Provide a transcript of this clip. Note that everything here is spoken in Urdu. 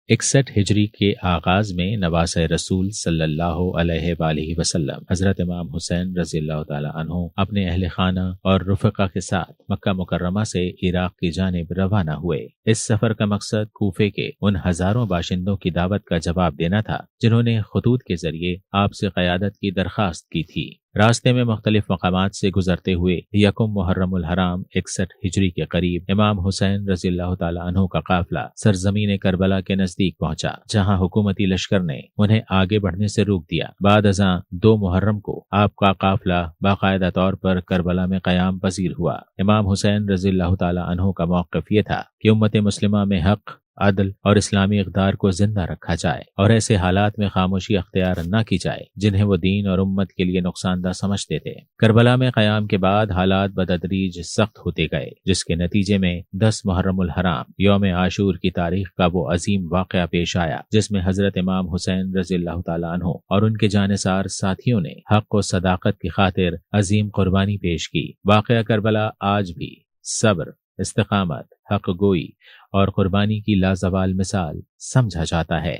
61 ہجری کے آغاز میں نواسۂ رسول صلی اللہ علیہ وآلہ وسلم حضرت امام حسین رضی اللہ تعالیٰ عنہ اپنے اہل خانہ اور رفقا کے ساتھ مکہ مکرمہ سے عراق کی جانب روانہ ہوئے۔ اس سفر کا مقصد کوفے کے ان ہزاروں باشندوں کی دعوت کا جواب دینا تھا جنہوں نے خطوط کے ذریعے آپ سے قیادت کی درخواست کی تھی۔ راستے میں مختلف مقامات سے گزرتے ہوئے یکم محرم الحرام 61 ہجری کے قریب امام حسین رضی اللہ تعالیٰ عنہ کا قافلہ سرزمین کربلا کے نزدیک پہنچا، جہاں حکومتی لشکر نے انہیں آگے بڑھنے سے روک دیا۔ بعد ازاں 2 محرم کو آپ کا قافلہ باقاعدہ طور پر کربلا میں قیام پذیر ہوا۔ امام حسین رضی اللہ تعالیٰ عنہ کا موقف یہ تھا کہ امت مسلمہ میں حق، عدل اور اسلامی اقدار کو زندہ رکھا جائے اور ایسے حالات میں خاموشی اختیار نہ کی جائے جنہیں وہ دین اور امت کے لیے نقصان دہ سمجھتے تھے۔ کربلا میں قیام کے بعد حالات بتدریج سخت ہوتے گئے، جس کے نتیجے میں 10 محرم الحرام یوم عاشور کی تاریخ کا وہ عظیم واقعہ پیش آیا جس میں حضرت امام حسین رضی اللہ تعالیٰ عنہ اور ان کے جانثار ساتھیوں نے حق و صداقت کی خاطر عظیم قربانی پیش کی۔ واقعہ کربلا آج بھی صبر، استقامت، حق گوئی اور قربانی کی لازوال مثال سمجھا جاتا ہے۔